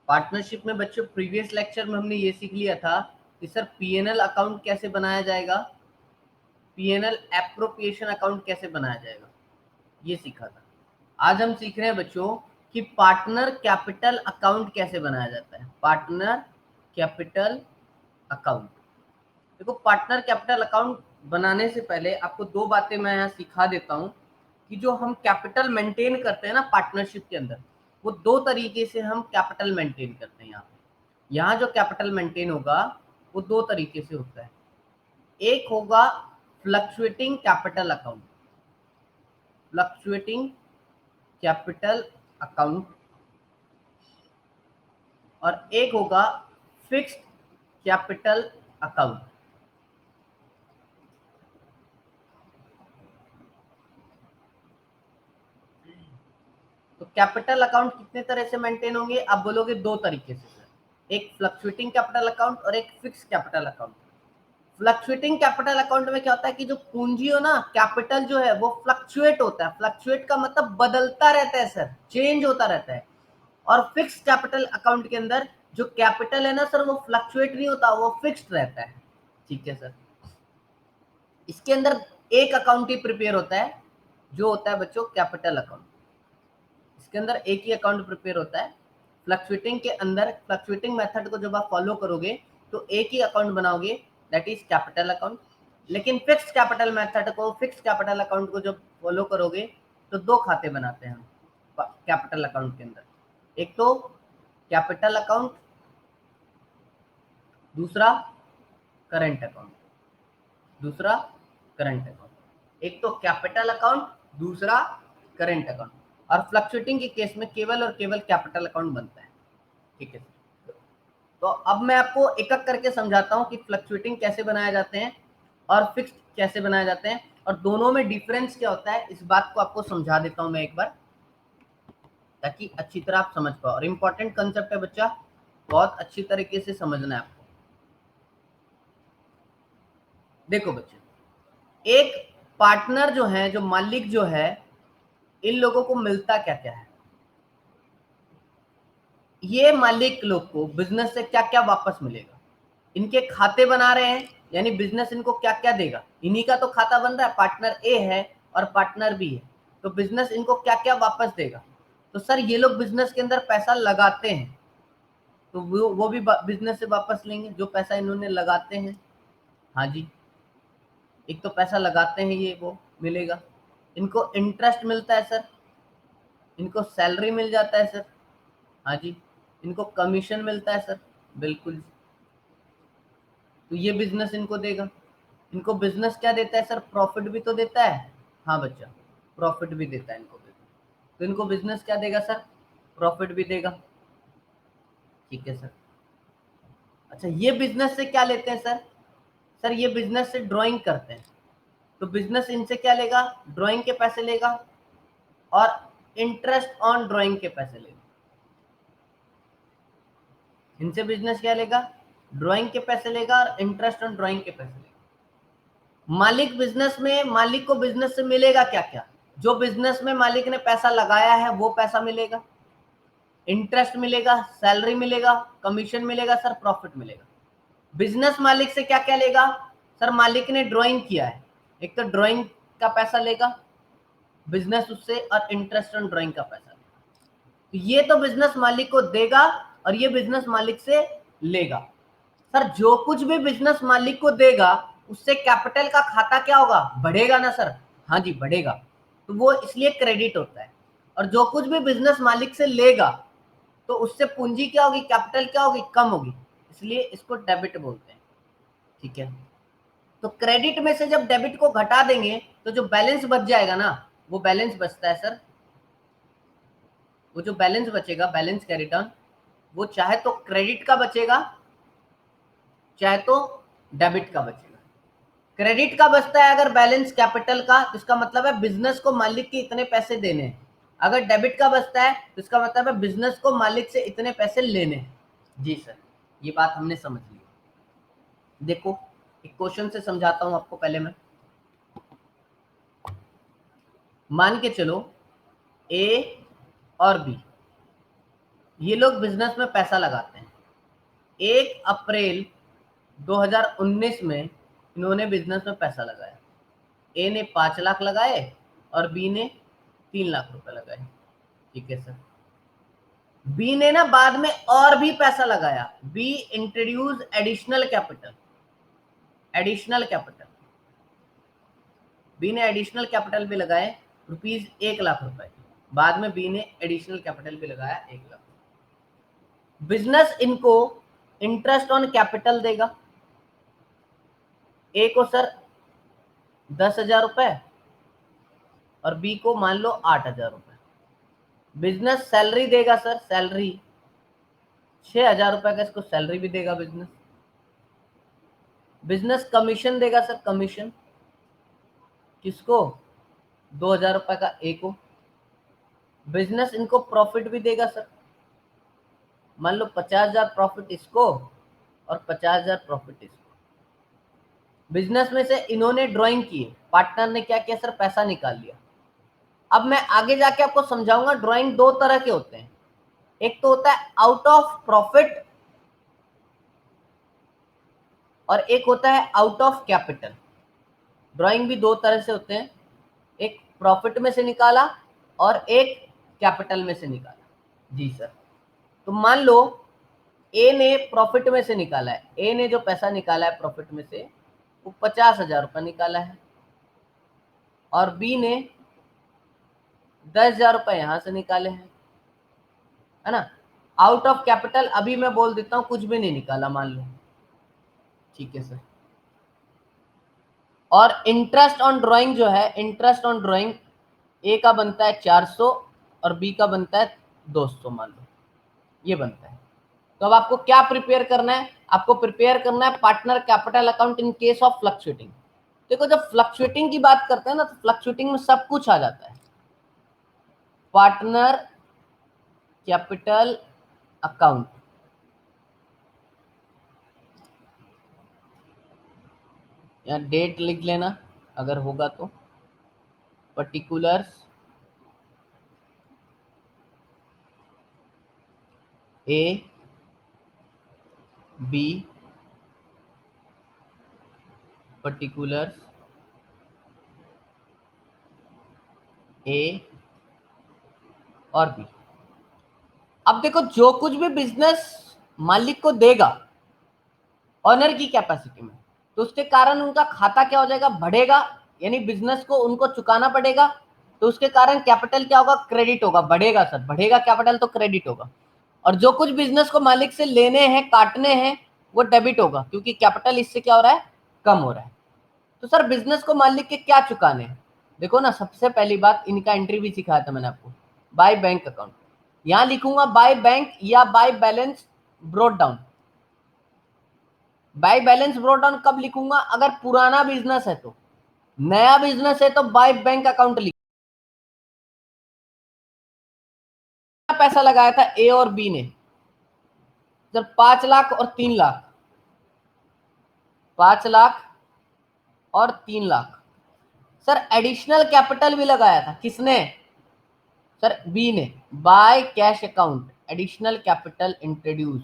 Partnership में बच्चों previous lecture में हमने ये सीख लिया था कि सर पीएनएल अकाउंट कैसे बनाया जाएगा, पीएनएल एप्रोप्रिएशन अकाउंट कैसे बनाया जाएगा, ये सीखा था। आज हम सीख रहे हैं बच्चों कि पार्टनर कैपिटल अकाउंट कैसे बनाया जाता है। पार्टनर कैपिटल अकाउंट, देखो पार्टनर कैपिटल अकाउंट बनाने से पहले आपको दो बातें मैं यहाँ सिखा देता हूँ कि जो हम कैपिटल मेंटेन करते हैं ना पार्टनरशिप के अंदर, वो दो तरीके से हम कैपिटल मेंटेन करते हैं। यहाँ जो कैपिटल मेंटेन होगा वो दो तरीके से होता है। एक होगा fluctuating capital account, fluctuating capital account, और एक होगा फिक्स्ड कैपिटल अकाउंट। तो कैपिटल अकाउंट कितने तरह से मेंटेन होंगे, आप बोलोगे दो तरीके से सर, एक फ्लक्चुएटिंग कैपिटल अकाउंट और एक fix capital account. Fluctuating capital account में क्या होता है कि जो पूंजी हो ना, कैपिटल जो है वो फ्लक्चुएट होता है। फ्लक्चुएट का मतलब बदलता रहता है सर, चेंज होता रहता है। और फिक्स कैपिटल अकाउंट के अंदर जो कैपिटल है ना सर, वो फ्लक्चुएट नहीं होता, वो फिक्स्ड रहता है। ठीक है सर, इसके अंदर एक अकाउंट ही प्रिपेयर होता है जो होता है बच्चों कैपिटल अकाउंट। इसके अंदर एक ही अकाउंट प्रिपेयर होता है। फ्लक्चुएटिंग के अंदर, फ्लक्चुएटिंग मेथड को जब आप फॉलो करोगे तो एक ही अकाउंट बनाओगे, दैट इज कैपिटल अकाउंट। लेकिन फिक्स्ड कैपिटल मेथड को, फिक्स्ड कैपिटल अकाउंट को जब फॉलो करोगे तो दो खाते बनाते हैं हम कैपिटल अकाउंट के अंदर। एक तो कैपिटल अकाउंट, दूसरा करंट अकाउंट, दूसरा करंट अकाउंट। एक तो कैपिटल अकाउंट, दूसरा करंट अकाउंट। और फ्लक्चुएटिंग के केस में केवल और केवल कैपिटल अकाउंट बनता है। ठीक है, तो अब मैं आपको एक एक करके समझाता हूं कि फ्लक्चुएटिंग कैसे बनाए जाते हैं और फिक्स्ड कैसे बनाए जाते हैं, और दोनों में डिफरेंस क्या होता है इस बात को आपको समझा देता हूं मैं एक बार, ताकि अच्छी तरह आप समझ पाओ। और इंपॉर्टेंट कंसेप्ट है बच्चा, बहुत अच्छी तरीके से समझना है आपको। देखो बच्चे, एक पार्टनर जो है, जो मालिक जो है, इन लोगों को मिलता क्या क्या है। ये मालिक लोग को बिजनेस से क्या क्या वापस मिलेगा, इनके खाते बना रहे हैं, यानी बिजनेस इनको क्या क्या देगा, इन्हीं का तो खाता बन रहा है, पार्टनर ए है और पार्टनर बी है, तो बिजनेस इनको क्या क्या वापस देगा। तो सर ये लोग बिजनेस के अंदर पैसा लगाते हैं, तो वो भी बिजनेस से वापस लेंगे जो पैसा इन्होंने लगाते हैं। हाँ जी, एक तो पैसा लगाते हैं ये, वो मिलेगा। इनको इंटरेस्ट मिलता है सर, इनको सैलरी मिल जाता है सर। हाँ जी, इनको कमीशन मिलता है सर, बिल्कुल। तो ये बिजनेस इनको देगा। इनको बिजनेस क्या देता है सर, प्रॉफिट भी तो देता है। हाँ बच्चा, प्रॉफिट भी देता है इनको बिजनेस। तो इनको बिजनेस क्या देगा सर, प्रॉफिट भी देगा। ठीक है सर। अच्छा, ये बिजनेस से क्या लेते हैं सर, सर ये बिजनेस से ड्राइंग करते हैं, तो बिजनेस इनसे क्या लेगा, ड्राइंग के पैसे लेगा और इंटरेस्ट ऑन ड्राइंग के पैसे लेगा। इनसे बिजनेस क्या लेगा, ड्राइंग के पैसे लेगा और इंटरेस्ट ऑन ड्राइंग के पैसे लेगा। मालिक बिजनेस में, मालिक को बिजनेस से मिलेगा क्या क्या, जो बिजनेस में मालिक ने पैसा लगाया है वो पैसा मिलेगा, इंटरेस्ट मिलेगा, सैलरी मिलेगा, कमीशन मिलेगा सर, प्रॉफिट मिलेगा। बिजनेस मालिक से क्या क्या लेगा, सर मालिक ने ड्राइंग किया है, एक तो ड्राइंग का पैसा लेगा बिजनेस उससे, और इंटरेस्ट ऑन ड्राइंग का पैसा लेगा। तो ये तो बिजनेस मालिक को देगा और ये बिजनेस मालिक से लेगा। सर जो कुछ भी बिजनेस मालिक को देगा उससे कैपिटल का खाता क्या होगा, बढ़ेगा ना सर। हाँ जी, बढ़ेगा, तो वो इसलिए क्रेडिट होता है। और जो कुछ भी बिजनेस मालिक से लेगा तो उससे पूंजी क्या होगी, कैपिटल क्या होगी, कम होगी, इसलिए इसको डेबिट बोलते हैं। ठीक है, तो क्रेडिट में से जब डेबिट को घटा देंगे तो जो बैलेंस बच जाएगा ना, वो बैलेंस बचता है सर, वो जो बैलेंस बचेगा, बैलेंस कैरी डाउन, वो चाहे तो क्रेडिट का बचेगा चाहे तो डेबिट का बचेगा। क्रेडिट का बचता है अगर बैलेंस कैपिटल का, तो इसका मतलब है बिजनेस को मालिक के इतने पैसे देने हैं। अगर डेबिट का बचता है तो इसका मतलब है बिजनेस को मालिक से इतने पैसे लेने हैं। जी सर, ये बात हमने समझ ली। देखो एक क्वेश्चन से समझाता हूं आपको पहले मैं। मान के चलो ए और बी, ये लोग बिजनेस में पैसा लगाते हैं। 1 अप्रैल 2019 में इन्होंने बिजनेस में पैसा लगाया। ए ने 5 लाख लगाए और बी ने 3 लाख रुपए लगाए। ठीक है सर। बी ने ना बाद में और भी पैसा लगाया। B introduce additional capital. Additional capital B ने एडिशनल कैपिटल भी लगाए ₹1 लाख। बाद में बी ने एडिशनल कैपिटल भी लगाया 1 लाख। बिजनेस इनको इंटरेस्ट ऑन कैपिटल देगा। ए को सर 10,000 रुपए और बी को मान लो 8,000 रुपए। बिजनेस सैलरी देगा सर, सैलरी 6,000 रुपए का इसको सैलरी भी देगा बिजनेस। बिजनेस कमीशन देगा सर, कमीशन किसको? 2,000 रुपए का ए को। बिजनेस इनको प्रॉफिट भी देगा सर, मान लो 50,000 प्रॉफिट इसको और 50,000 प्रॉफिट इसको। बिजनेस में से इन्होंने ड्राइंग की, पार्टनर ने क्या किया सर? पैसा निकाल लिया। अब मैं आगे जाके आपको समझाऊंगा ड्राइंग दो तरह के होते हैं। एक तो होता है आउट ऑफ प्रॉफिट और एक होता है आउट ऑफ कैपिटल। ड्राइंग भी दो तरह से होते हैं, एक प्रॉफिट में से निकाला और एक कैपिटल में से निकाला। जी सर। तो मान लो ए ने प्रॉफिट में से निकाला है, ए ने जो पैसा निकाला है प्रॉफिट में से वो 50,000 रुपये निकाला है और बी ने 10,000 रुपये यहां से निकाले हैं, है ना। आउट ऑफ कैपिटल अभी मैं बोल देता हूं, कुछ भी नहीं निकाला मान लो। ठीक है सर। और इंटरेस्ट ऑन ड्राइंग जो है, इंटरेस्ट ऑन ड्राइंग ए का बनता है 400 और बी का बनता है 200 मान लो, ये बनता है। तो अब आपको क्या प्रिपेयर करना है? आपको प्रिपेयर करना है partner capital account in case of fluctuating. देखो जब फ्लक्चुएटिंग की बात करते हैं ना, तो फ्लक्चुएटिंग में सब कुछ आ जाता है। पार्टनर कैपिटल अकाउंट, या डेट लिख लेना अगर होगा तो, पर्टिकुलर्स ए बी, पर्टिकुलर्स ए और बी। अब देखो जो कुछ भी बिजनेस मालिक को देगा ऑनर की कैपेसिटी में, तो उसके कारण उनका खाता क्या हो जाएगा? बढ़ेगा, यानी बिजनेस को उनको चुकाना पड़ेगा, तो उसके कारण कैपिटल क्या होगा? क्रेडिट होगा, बढ़ेगा सर, बढ़ेगा कैपिटल तो क्रेडिट होगा। और जो कुछ बिजनेस को मालिक से लेने हैं, काटने हैं, वो डेबिट होगा, क्योंकि कैपिटल इससे क्या हो रहा है? कम हो रहा है। तो सर बिजनेस को मालिक के क्या चुकाने हैं? देखो ना, सबसे पहली बात इनका एंट्री भी सिखाया था मैंने आपको, बाय बैंक अकाउंट। यहां लिखूंगा बाय बैंक या by balance brought down. By balance brought down कब लिखूंगा? अगर पुराना बिजनेस है तो। नया बिजनेस है तो बाय बैंक अकाउंट लिख। पैसा लगाया था ए और बी ने सर, 5 लाख और 3 लाख, 5 लाख और 3 लाख। सर एडिशनल कैपिटल भी लगाया था, किसने? सर बी ने, by cash account additional capital introduce.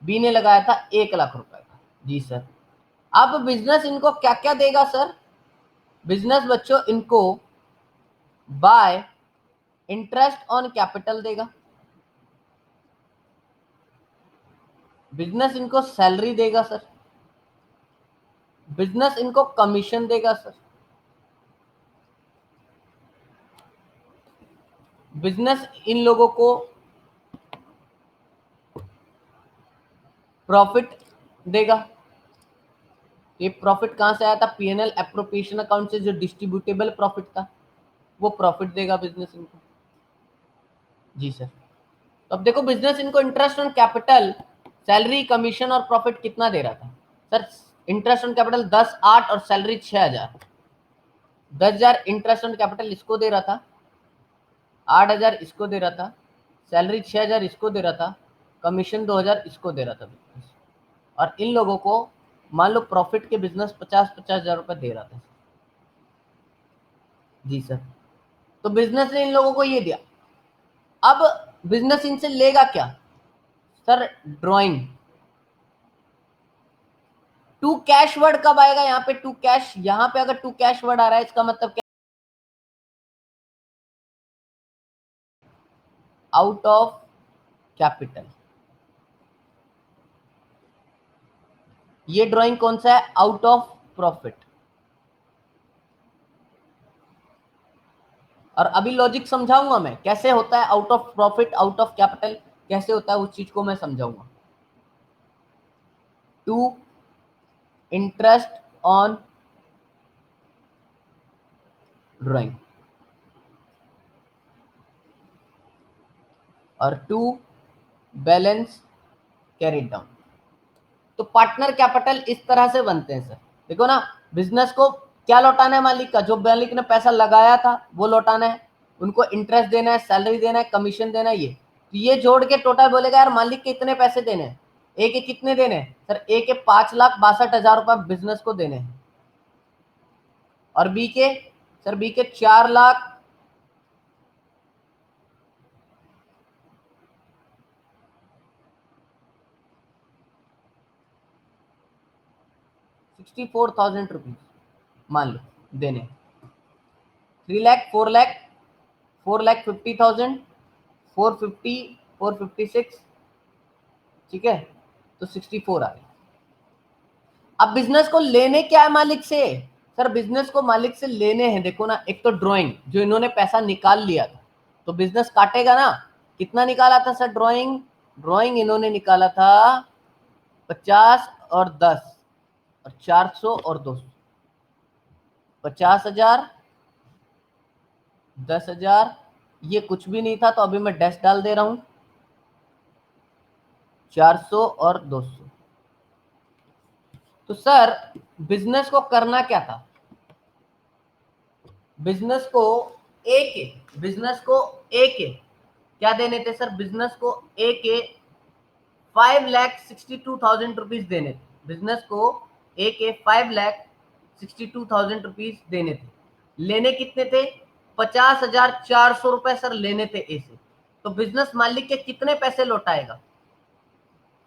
B ने लगाया था 1 लाख रुपए का। जी सर। अब बिजनेस इनको क्या क्या देगा सर? बिजनेस बच्चों इनको बाय इंटरेस्ट ऑन कैपिटल देगा, बिजनेस इनको सैलरी देगा सर, बिजनेस इनको कमीशन देगा सर, बिजनेस इन लोगों को प्रॉफिट देगा। ये प्रॉफिट कहां से आया था? पीएनएल एप्रोप्रिएशन अकाउंट से, जो डिस्ट्रीब्यूटेबल प्रॉफिट था वो प्रॉफिट देगा बिजनेस इनको। जी सर। तो अब देखो बिजनेस इनको interest on capital, salary, commission और प्रॉफिट कितना दे रहा था सर? इंटरेस्ट ऑन कैपिटल 10, 8 और सैलरी 6,000। 10,000 इंटरेस्ट ऑन कैपिटल इसको दे रहा था, 8,000 इसको दे रहा था, सैलरी 6,000 इसको दे रहा था, कमीशन 2,000 इसको दे रहा था बिजनेस। और इन लोगों को मान लो प्रॉफिट के बिजनेस 50,000 रुपए दे रहा था। जी सर। तो बिजनेस ने इन लोगों को ये दिया। अब बिजनेस इनसे लेगा क्या sir? Drawing. To cash word कब आएगा यहाँ पे? टू कैश, यहाँ पे अगर टू कैश वर्ड आ रहा है इसका मतलब क्या? Out of capital. ये ड्राइंग कौन सा है? Out of profit. और अभी लॉजिक समझाऊंगा मैं कैसे होता है out of profit, out of capital कैसे होता है, उस चीज को मैं समझाऊंगा। टू इंटरेस्ट ऑन ड्राइंग और टू बैलेंस कैरिड डाउन। तो पार्टनर कैपिटल इस तरह से बनते हैं सर। देखो ना, बिजनेस को क्या लौटाना है? मालिक का, जो मालिक ने पैसा लगाया था वो लौटाना है, उनको इंटरेस्ट देना है, सैलरी देना है, कमीशन देना है। ये तो ये जोड़ के टोटल बोलेगा यार मालिक के इतने पैसे देने हैं। ए के कितने देने हैं सर? ए के 5,62,000 रुपए बिजनेस को देने हैं। और बी के सर? बी के 4,00,000 64,000 रुपीज मान लो देने। 3,00,000, 4,00,000, 4,50,000, 450, 456, ठीक है, तो 64 आ गई। अब बिजनेस को लेने क्या है मालिक से सर? बिजनेस को मालिक से लेने हैं, देखो ना, एक तो ड्राइंग जो इन्होंने पैसा निकाल लिया था, तो बिजनेस काटेगा ना। कितना निकाला था सर ड्राइंग? ड्राइंग इन्होंने निकाला था 50 और 10 और 400 और 200। 50,000, 10,000, ये कुछ भी नहीं था तो अभी मैं डैश डाल दे रहा हूं, 400 और 200। तो सर बिजनेस को करना क्या था? बिजनेस को क्या देने थे सर? बिजनेस को ए के 5,62,000 रुपीज देने थे। बिजनेस को ए के 5,62,000 रुपीज देने थे। लेने कितने थे? 50,400 रुपए सर लेने थे ए से। तो बिजनेस मालिक के कितने पैसे लौटाएगा?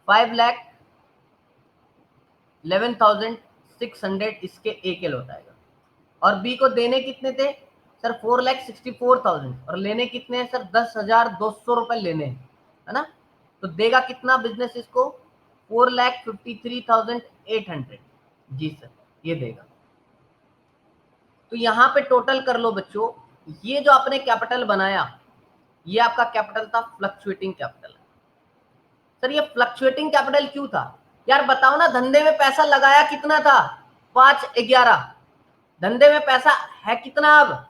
5,11,600 इसके ए के लौटाएगा। और बी को देने कितने थे सर? 4,64,000। और लेने कितने हैं सर? 10,200 रुपए लेने हैं, है ना? तो देगा कितना बिजनेस इसको? 4,53,800। जी सर, ये देगा। तो यहां पे टोटल कर लो बच्चों, ये जो आपने कैपिटल बनाया ये आपका कैपिटल था, फ्लक्चुएटिंग कैपिटल। सर ये फ्लक्चुएटिंग कैपिटल क्यों था यार? बताओ ना, धंधे में पैसा लगाया कितना था? 5,11। धंधे में पैसा है कितना अब?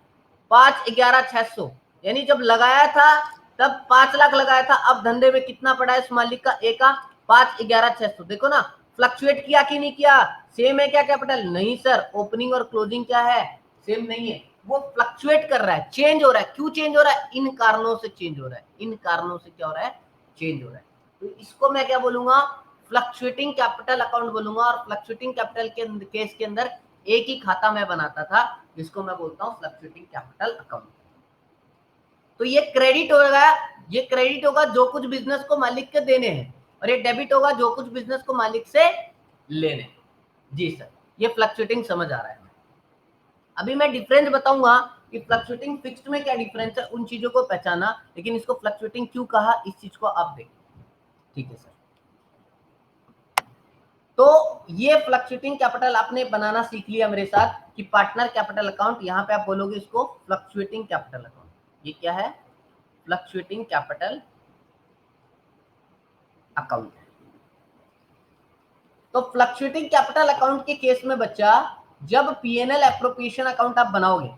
5,11,600। यानी जब लगाया था तब 5 लाख लगाया था, अब धंधे में कितना पड़ा है इस मालिक का? ए का 5,11,600। देखो ना, फ्लक्चुएट किया कि नहीं किया? सेम है क्या कैपिटल? नहीं सर, ओपनिंग और क्लोजिंग क्या है? सेम नहीं है, वो फ्लक्चुएट कर रहा है, चेंज हो रहा है। क्यों चेंज हो रहा है? इन कारणों से चेंज हो रहा है। इन कारणों से क्या हो रहा है? चेंज हो रहा है। तो इसको मैं क्या बोलूंगा? फ्लक्चुएटिंग कैपिटल अकाउंट बोलूंगा। और फ्लक्चुएटिंग कैपिटल के केस के अंदर एक ही खाता मैं बनाता था, जिसको मैं बोलता हूं फ्लक्चुएटिंग कैपिटल अकाउंट। तो ये क्रेडिट होगा, ये क्रेडिट होगा जो कुछ बिजनेस को मालिक के देने हैं, और ये डेबिट होगा जो कुछ बिजनेस को मालिक से लेने। जी सर, ये फ्लक्चुएटिंग समझ आ रहा है। अभी मैं डिफरेंस बताऊंगा कि फ्लक्चुएटिंग फिक्स्ड में क्या डिफरेंस है, उन चीजों को पहचाना, लेकिन इसको फ्लक्चुएटिंग क्यों कहा इस चीज को आप देखिए। ठीक है सर, तो ये फ्लक्चुएटिंग कैपिटल आपने बनाना सीख लिया मेरे साथ कि पार्टनर कैपिटल अकाउंट, यहां पे आप बोलोगे इसको फ्लक्चुएटिंग कैपिटल अकाउंट। ये क्या है? Fluctuating capital account. तो फ्लक्चुएटिंग कैपिटल अकाउंट के केस में बच्चा, जब पीएनएल एप्रोप्रिएशन अकाउंट आप बनाओगे,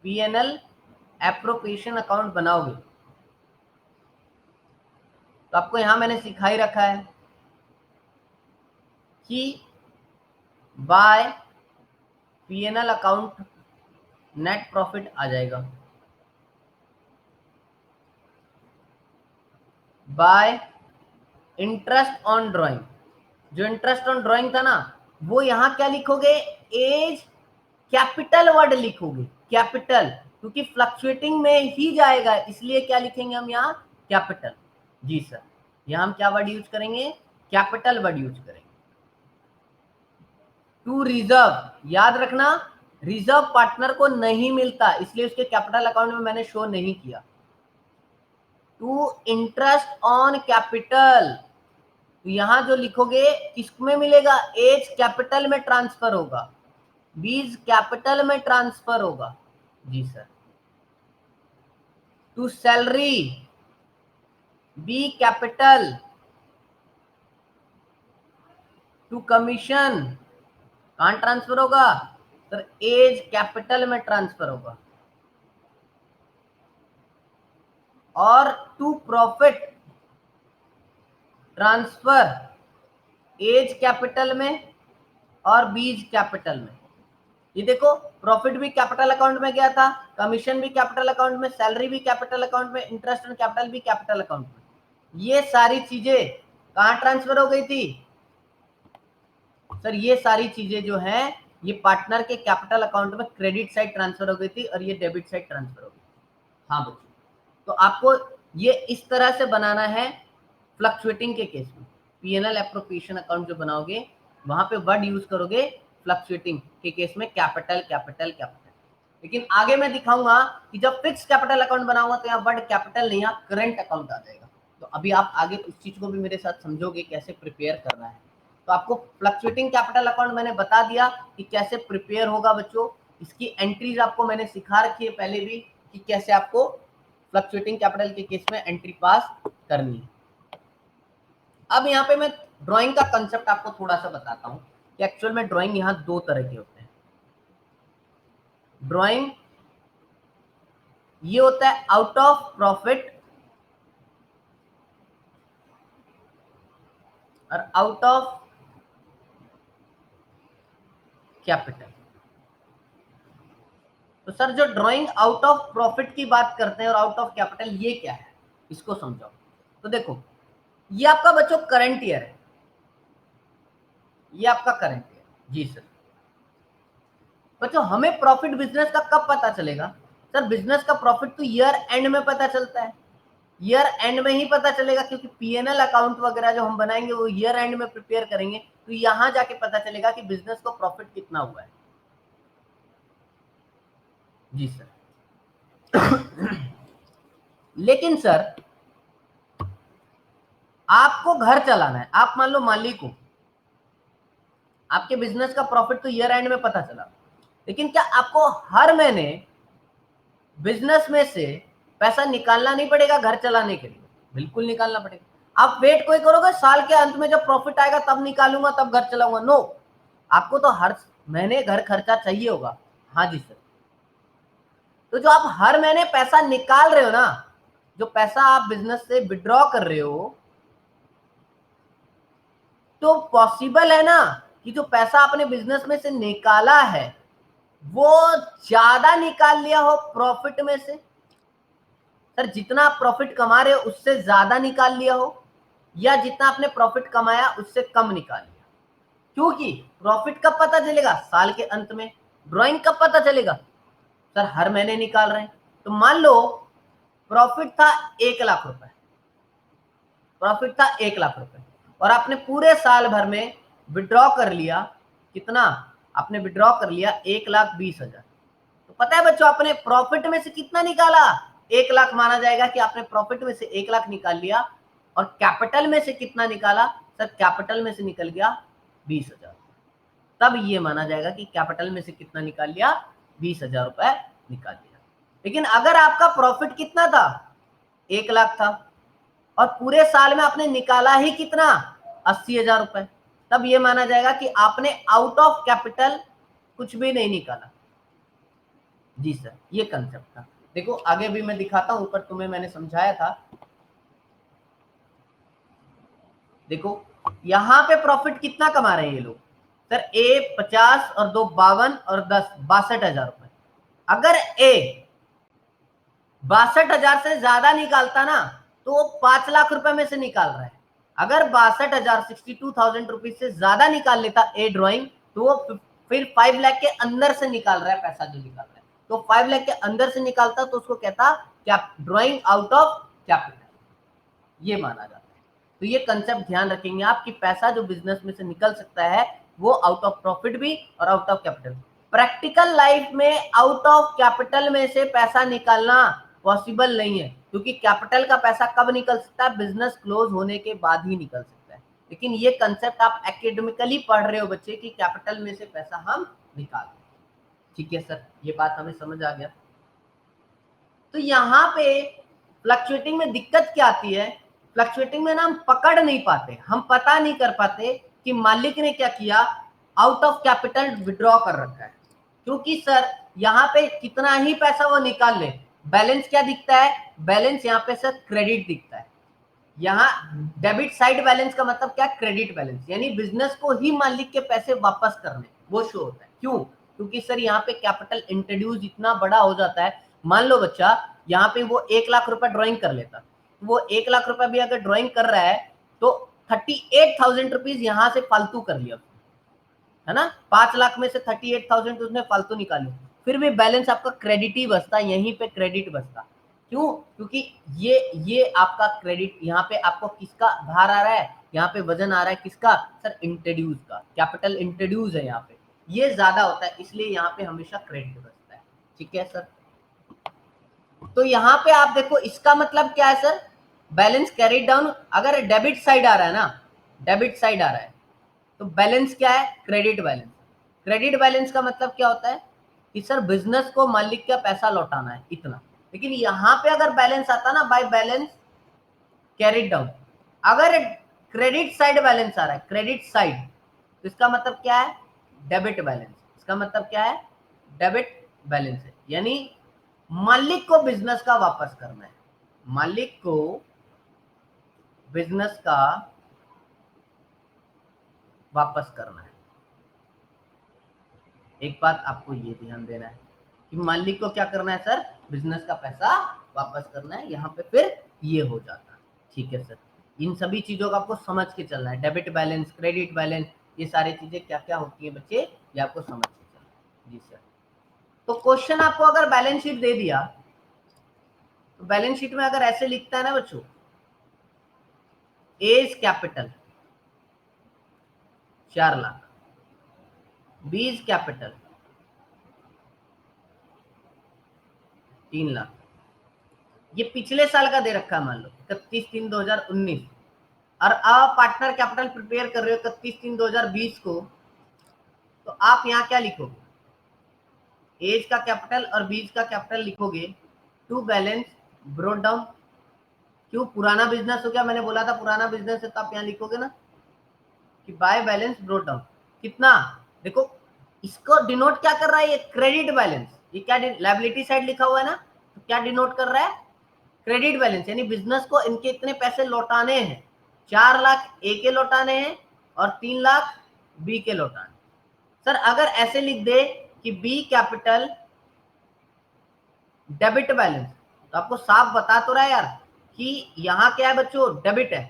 पीएनएल एप्रोप्रिएशन अकाउंट बनाओगे, तो आपको यहां मैंने सिखा ही रखा है कि by PNL account net profit आ जाएगा, बाय इंटरेस्ट ऑन ड्राइंग। जो इंटरेस्ट ऑन ड्राइंग था ना, वो यहां क्या लिखोगे? एज कैपिटल वर्ड लिखोगे, कैपिटल। क्योंकि फ्लक्चुएटिंग में ही जाएगा, इसलिए क्या लिखेंगे हम यहाँ, कैपिटल। जी सर, यहाँ हम क्या वर्ड यूज करेंगे, कैपिटल वर्ड यूज करेंगे। टू रिजर्व, याद रखना रिजर्व पार्टनर को नहीं मिलता, इसलिए उसके कैपिटल अकाउंट में मैंने शो नहीं किया। टू इंटरेस्ट ऑन कैपिटल, तो यहां जो लिखोगे किसमें मिलेगा, एज कैपिटल में ट्रांसफर होगा, बीज कैपिटल में ट्रांसफर होगा। जी sir. To salary, B capital. To commission कहां ट्रांसफर होगा सर, एज कैपिटल में ट्रांसफर होगा। और to profit transfer A's capital में और बीज कैपिटल में। ये देखो प्रॉफिट भी कैपिटल अकाउंट में गया था, कमीशन भी कैपिटल अकाउंट में, सैलरी भी कैपिटल अकाउंट में, इंटरेस्ट ऑन कैपिटल भी कैपिटल अकाउंट में। ये सारी चीजें कहां ट्रांसफर हो गई थी सर, ये सारी चीजें जो है ये पार्टनर के कैपिटल अकाउंट में क्रेडिट साइड ट्रांसफर हो गई थी और ये डेबिट साइड ट्रांसफर हो गई। हाँ बच्चों, तो आपको ये इस तरह से बनाना है फ्लक्चुएटिंग के केस में। पीएनएल एप्रोप्रिएशन अकाउंट जो बनाओगे वहां पे वर्ड यूज करोगे फ्लक्चुएटिंग के केस में कैपिटल कैपिटल कैपिटल। लेकिन आगे मैं दिखाऊंगा कि जब फिक्स कैपिटल अकाउंट बनाऊंगा तो यहाँ वर्ड कैपिटल नहीं, यहाँ करंट अकाउंट आ जाएगा। तो अभी आप आगे उस चीज को भी मेरे साथ समझोगे कैसे प्रिपेयर करना है। तो आपको फ्लक्चुएटिंग कैपिटल अकाउंट मैंने बता दिया कि कैसे प्रिपेयर होगा बच्चों। इसकी एंट्रीज आपको मैंने सिखा रखी है पहले भी कि कैसे आपको फ्लक्चुएटिंग कैपिटल के केस में एंट्री पास करनी है। अब यहाँ पे मैं ड्राइंग का कंसेप्ट आपको थोड़ा सा बताता हूँ कि एक्चुअल में ड्राइंग यहाँ दो तरह के होते हैं। ड्राइंग ये होता है आउट ऑफ प्रॉफिट और आउट ऑफ कैपिटल। तो सर जो ड्राइंग आउट ऑफ प्रॉफिट की बात करते हैं और आउट ऑफ कैपिटल, ये क्या है इसको समझाओ। तो देखो ये आपका बच्चों करंट ईयर है, ये आपका करंट ईयर। जी सर। बच्चों हमें प्रॉफिट बिजनेस का कब पता चलेगा सर, बिजनेस का प्रॉफिट तो ईयर एंड में पता चलता है, ईयर एंड में ही पता चलेगा, क्योंकि पीएनएल अकाउंट वगैरह जो हम बनाएंगे वो ईयर एंड में प्रिपेयर करेंगे, तो यहां जाके पता चलेगा कि बिजनेस को प्रॉफिट कितना हुआ है। जी सर। लेकिन सर आपको घर चलाना है, आप मान लो मालिक हो, आपके बिजनेस का प्रॉफिट तो ईयर एंड में पता चला, लेकिन क्या आपको हर महीने बिजनेस में से पैसा निकालना नहीं पड़ेगा घर चलाने के लिए? बिल्कुल निकालना पड़ेगा। आप वेट कोई करोगे साल के अंत में जब प्रॉफिट आएगा तब निकालूंगा तब घर चलाऊंगा? नो, आपको तो हर महीने घर खर्चा चाहिए होगा। हाँ जी सर। तो जो आप हर महीने पैसा निकाल रहे हो ना, जो पैसा आप बिजनेस से विड्रॉ कर रहे हो, तो पॉसिबल है ना कि जो पैसा आपने बिजनेस में से निकाला है वो ज्यादा निकाल लिया हो प्रॉफिट में से। सर जितना आप प्रॉफिट कमा रहे हो उससे ज्यादा निकाल लिया हो, या जितना आपने प्रॉफिट कमाया उससे कम निकाल लिया। क्योंकि प्रॉफिट कब पता चलेगा, साल के अंत में। ड्राइंग कब पता चलेगा सर, हर महीने निकाल रहे हैं। तो मान लो प्रॉफिट था 1 लाख रुपए, प्रॉफिट था 1 लाख रुपए और आपने पूरे साल भर में विड्रॉ कर लिया, कितना आपने विड्रॉ कर लिया, 1,20,000। तो पता है बच्चों आपने प्रॉफिट में से कितना निकाला, 1 लाख। माना जाएगा कि आपने प्रॉफिट में से 1 लाख निकाल लिया। और कैपिटल में से कितना निकाला सर, कैपिटल में से निकल गया 20,000। तब ये माना जाएगा कि कैपिटल में से कितना निकाल लिया, 20,000 रुपए निकाल लिया। लेकिन अगर आपका प्रॉफिट कितना था, 1 लाख था, और पूरे साल में आपने निकाला ही कितना, 80,000 रुपए, तब ये माना जाएगा कि आपने आउट ऑफ कैपिटल कुछ भी नहीं निकाला। जी सर, ये कंसेप्ट था। देखो आगे भी मैं दिखाता हूं, ऊपर तुम्हें मैंने समझाया था। देखो यहां पे प्रॉफिट कितना कमा रहे हैं ये लोग सर, ए 50 और 2 52 और 10 62,000 रुपए। अगर ए 62,000 से ज्यादा निकालता ना तो वो 5 लाख रुपए में से निकाल रहा है। अगर 62,000 62,000 रुपीज से ज्यादा निकाल लेता ए ड्राइंग, तो वो फिर 5 लाख के अंदर से निकाल रहा है पैसा जो निकाल रहा है। तो 5 लाख के अंदर से निकालता तो उसको कहता ड्रॉइंग आउट ऑफ कैपिटल, ये माना जाता है। तो ये कंसेप्ट ध्यान रखेंगे आप कि पैसा जो बिजनेस में से निकल सकता है वो आउट ऑफ प्रॉफिट भी और out of capital. Practical life में आउट ऑफ कैपिटल में से पैसा निकालना पॉसिबल नहीं है, क्योंकि कैपिटल का पैसा कब निकल सकता है, बिजनेस क्लोज होने के बाद ही निकल सकता है। लेकिन ये कंसेप्ट आप एकेडमिकली पढ़ रहे हो बच्चे कि कैपिटल में से पैसा हम निकाल, ठीक है सर, ये बात हमें समझ आ गया। तो यहाँ पे फ्लक्चुएटिंग में दिक्कत क्या आती है, फ्लक्चुएटिंग में ना हम पकड़ नहीं पाते, हम पता नहीं कर पाते कि मालिक ने क्या किया, आउट ऑफ कैपिटल विड्रॉ कर रखा है। क्योंकि सर यहाँ पे कितना ही पैसा वो निकाल ले, बैलेंस क्या दिखता है, बैलेंस यहाँ पे सर क्रेडिट दिखता है। यहाँ डेबिट साइड बैलेंस का मतलब क्या, क्रेडिट बैलेंस, यानी बिजनेस को ही मालिक के पैसे वापस करने वो शो होता है। क्यों, क्योंकि सर यहाँ पे कैपिटल इंट्रोड्यूस इतना बड़ा हो जाता है। मान लो बच्चा यहाँ पे वो 1 लाख रुपए ड्रॉइंग कर लेता, वो 1 लाख रुपए भी अगर ड्रॉइंग कर रहा है तो 38,000 रुपीज यहाँ से फालतू कर लिया, है ना, 5 लाख में से 38,000 उसने फालतू निकाली, फिर भी बैलेंस आपका क्रेडिट ही बचता, यहीं पे क्रेडिट बचता। क्यों, क्योंकि ये आपका क्रेडिट, यहाँ पे आपको किसका भार आ रहा है, यहाँ पे वजन आ रहा है किसका सर, इंट्रोड्यूस का, कैपिटल इंट्रोड्यूस है यहाँ पे, ये ज्यादा होता है, इसलिए यहाँ पे हमेशा क्रेडिट बचता है। ठीक है सर, तो यहाँ पे आप देखो इसका मतलब क्या है सर, बैलेंस कैरिड डाउन, अगर डेबिट साइड आ रहा है ना, डेबिट साइड आ रहा है तो बैलेंस क्या है, क्रेडिट बैलेंस। क्रेडिट बैलेंस का मतलब क्या होता है कि सर बिजनेस को मालिक का पैसा लौटाना है इतना। लेकिन यहां पे अगर बैलेंस आता ना, बाय बैलेंस कैरिड डाउन, अगर क्रेडिट साइड बैलेंस आ रहा है, क्रेडिट साइड, तो इसका मतलब क्या है, डेबिट बैलेंस। इसका मतलब क्या है, डेबिट बैलेंस है, यानी मालिक को बिजनेस का वापस करना है, मालिक को बिजनेस का वापस करना है। एक बात आपको ये ध्यान देना है कि मालिक को क्या करना है सर, बिजनेस का पैसा वापस करना है, यहाँ पे फिर ये हो जाता है। ठीक है सर, इन सभी चीजों का आपको समझ के चलना है, डेबिट बैलेंस, क्रेडिट बैलेंस, ये सारी चीजें क्या क्या होती है बच्चे, ये आपको समझ के चलना है। जी सर, तो क्वेश्चन आपको अगर बैलेंस शीट दे दिया तो बैलेंस शीट में अगर ऐसे लिखता है ना बच्चों, A is capital 4 lakh, B is capital 3 lakh, ये पिछले साल का दे रखा है, मान लो 31/3/2019, और आप पार्टनर कैपिटल प्रिपेयर कर रहे हो 31/3/2020 को, तो आप यहाँ क्या लिखोगे, एज का कैपिटल और बीज का कैपिटल लिखोगे, टू बैलेंस ब्रोट डाउन। क्यों, पुराना बिजनेस हो गया, मैंने बोला था पुराना बिजनेस है, तो आप यहाँ लिखोगे ना कि बाय बैलेंस ब्रोट डाउन कितना, देखो इसको डिनोट क्या कर रहा है, ये क्रेडिट बैलेंस, ये क्या लायबिलिटी साइड लिखा हुआ है ना, तो क्या डिनोट कर रहा है, क्रेडिट बैलेंस, यानी बिजनेस को इनके इतने पैसे लौटाने हैं, 4 लाख ए के लौटाने हैं और 3 लाख बी के लौटाने। सर अगर ऐसे लिख दे कि बी कैपिटल डेबिट बैलेंस, तो आपको साफ बता तो रहा है यार कि यहाँ क्या है बच्चों, डेबिट है,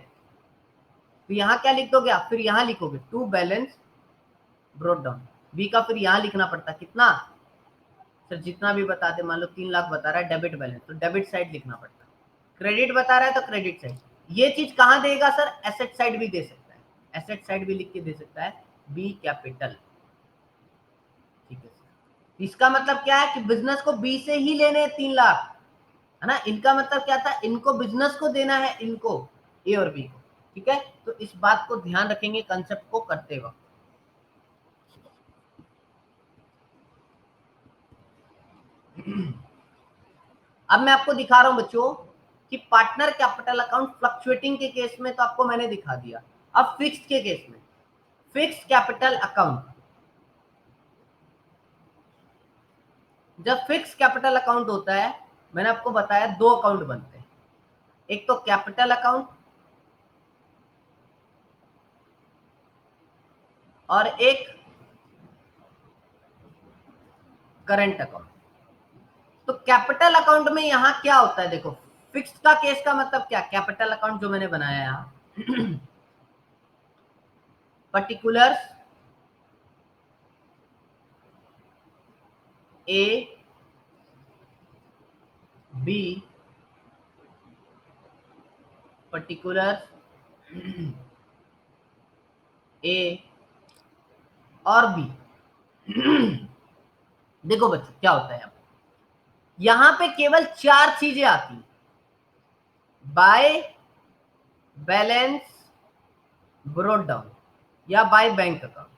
तो यहाँ क्या लिख दोगे आप, फिर यहाँ लिखोगे to balance brought down, B का फिर यहाँ लिखना पड़ता कितना सर, जितना भी बता दे, मान लो 3 लाख बता रहा है डेबिट बैलेंस, तो डेबिट साइड लिखना पड़ता, क्रेडिट बता रहा है तो क्रेडिट साइड। ये चीज कहां देगा सर, एसेट साइड भी दे सकता है, एसेट साइड भी लिख के दे सकता है, बी कैपिटल। ठीक है सर, इसका मतलब क्या है कि बिजनेस को बी से ही लेने हैं 3 लाख, है ना, इनका मतलब क्या था, इनको बिजनेस को देना है, इनको ए और बी को। ठीक है, तो इस बात को ध्यान रखेंगे कंसेप्ट को करते वक्त। अब मैं आपको दिखा रहा हूं बच्चों कि पार्टनर कैपिटल अकाउंट फ्लक्चुएटिंग के केस में तो आपको मैंने दिखा दिया, अब फिक्स्ड के केस में, फिक्स्ड कैपिटल अकाउंट, जब फिक्स कैपिटल अकाउंट होता है, मैंने आपको बताया 2 अकाउंट बनते हैं, एक तो कैपिटल अकाउंट और एक करंट अकाउंट। तो कैपिटल अकाउंट में यहां क्या होता है, देखो फिक्स्ड का केस का मतलब क्या, कैपिटल अकाउंट जो मैंने बनाया यहां, पर्टिकुलर्स ए बी पर्टिकुलर ए और बी। देखो बच्चों क्या होता है, यहां पे केवल 4 चीजें आती हैं, बाय बैलेंस ब्रोड डाउन या बाय बैंक अकाउंट,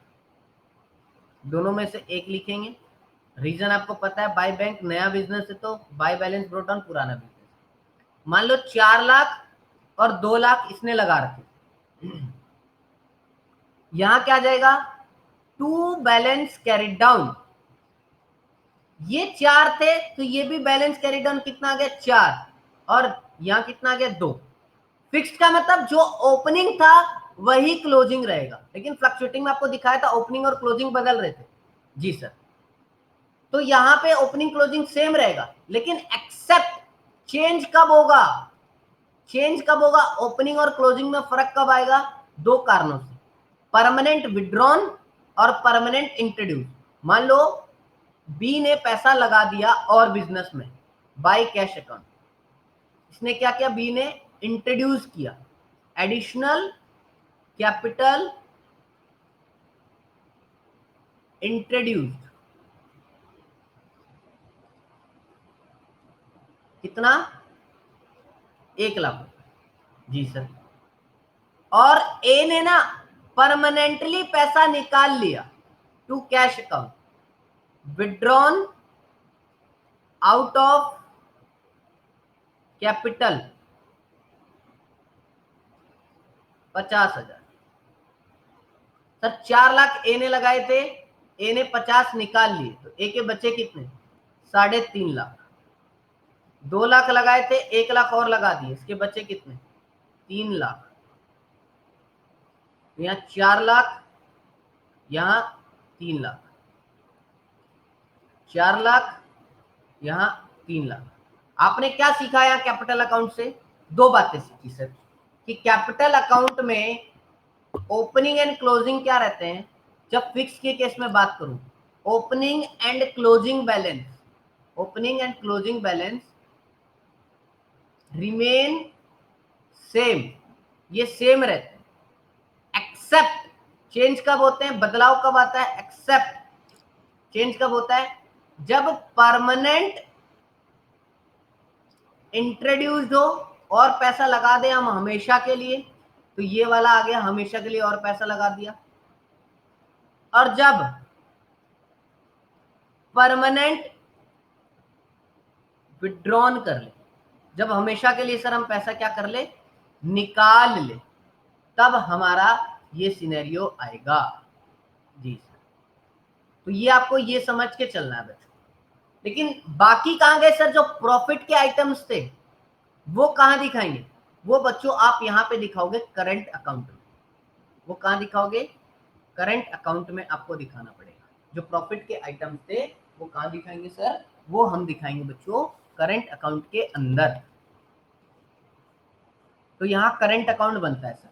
दोनों में से एक लिखेंगे। रीजन आपको पता है, बाय बैंक नया बिजनेस है तो बाय बैलेंस ब्रोड डाउन पुराना बिजनेस। मान लो 4 लाख और 2 लाख इसने लगा रखे, यहां क्या आ जाएगा, टू बैलेंस कैरिड डाउन। ये 4 थे तो ये भी बैलेंस कैरी डाउन कितना आ गया 4, और यहां कितना आ गया 2। फिक्स्ड का मतलब जो ओपनिंग था वही क्लोजिंग रहेगा, लेकिन फ्लक्चुएटिंग में आपको दिखाया था ओपनिंग और क्लोजिंग बदल रहे थे। जी सर, तो यहां पे ओपनिंग क्लोजिंग सेम रहेगा, लेकिन एक्सेप्ट चेंज कब होगा, चेंज कब होगा, ओपनिंग और क्लोजिंग में फर्क कब आएगा, 2 कारणों से, परमानेंट विड्रॉन और परमानेंट इंट्रोड्यूस। मान लो बी ने पैसा लगा दिया और बिजनेस में बाय कैश अकाउंट, इसने क्या किया, बी ने इंट्रोड्यूस किया एडिशनल कैपिटल, इंट्रोड्यूस्ड कितना, 1 लाख। जी सर, और ए ने ना परमानेंटली पैसा निकाल लिया to cash account, withdrawn out of capital 50,000। Sir 4 lakh A ने लगाए थे, ए ने 50 निकाल लिए, तो ए के बचे कितने, 3.5 लाख। 2 लाख लगाए थे, 1 लाख और लगा दिए, इसके बचे कितने, 3 लाख। यहाँ 4 लाख, यहाँ 3 लाख, 4 लाख, यहाँ 3 लाख। आपने क्या सीखा यहाँ कैपिटल अकाउंट से, 2 बातें सीखी सर, कि कैपिटल अकाउंट में ओपनिंग एंड क्लोजिंग क्या रहते हैं। जब फिक्स के केस में बात करूं, opening and closing balance, opening and closing balance remain same, ये सेम रहते हैं। एक्सेप्ट चेंज कब होते हैं, बदलाव कब आता है, एक्सेप्ट चेंज कब होता है, जब परमानेंट इंट्रोड्यूस्ड हो और पैसा लगा दे हम हमेशा के लिए, तो ये वाला आ गया हमेशा के लिए और पैसा लगा दिया। और जब परमानेंट विड्रॉन कर ले, जब हमेशा के लिए सर हम पैसा क्या कर ले, निकाल ले, तब हमारा ये सिनेरियो आएगा। जी सर, तो ये आपको ये समझ के चलना है बच्चों। लेकिन बाकी कहां गए सर, जो प्रॉफिट के आइटम्स थे वो कहां दिखाएंगे, वो बच्चों आप यहां पे दिखाओगे करंट अकाउंट में। वो कहां दिखाओगे, करंट अकाउंट में आपको दिखाना पड़ेगा। जो प्रॉफिट के आइटम्स थे वो कहां दिखाएंगे सर, वो हम दिखाएंगे बच्चों करंट अकाउंट के अंदर। तो यहाँ करंट अकाउंट बनता है सर,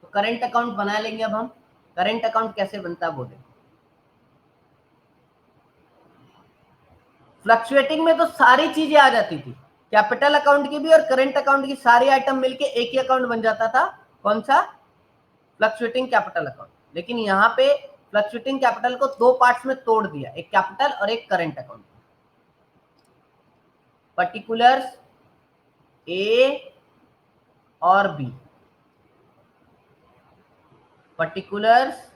तो करंट अकाउंट बना लेंगे। अब हम करंट अकाउंट कैसे बनता है वो देखो। फ्लक्चुएटिंग में तो सारी चीजें आ जाती थी, कैपिटल अकाउंट की भी और करंट अकाउंट की सारी आइटम मिलके एक ही अकाउंट बन जाता था, कौन सा, फ्लक्चुएटिंग कैपिटल अकाउंट। लेकिन यहाँ पे फ्लक्चुएटिंग कैपिटल को 2 पार्ट्स में तोड़ दिया, एक कैपिटल और एक करंट अकाउंट। पर्टिकुलर्स ए और बी, पर्टिकुलर्स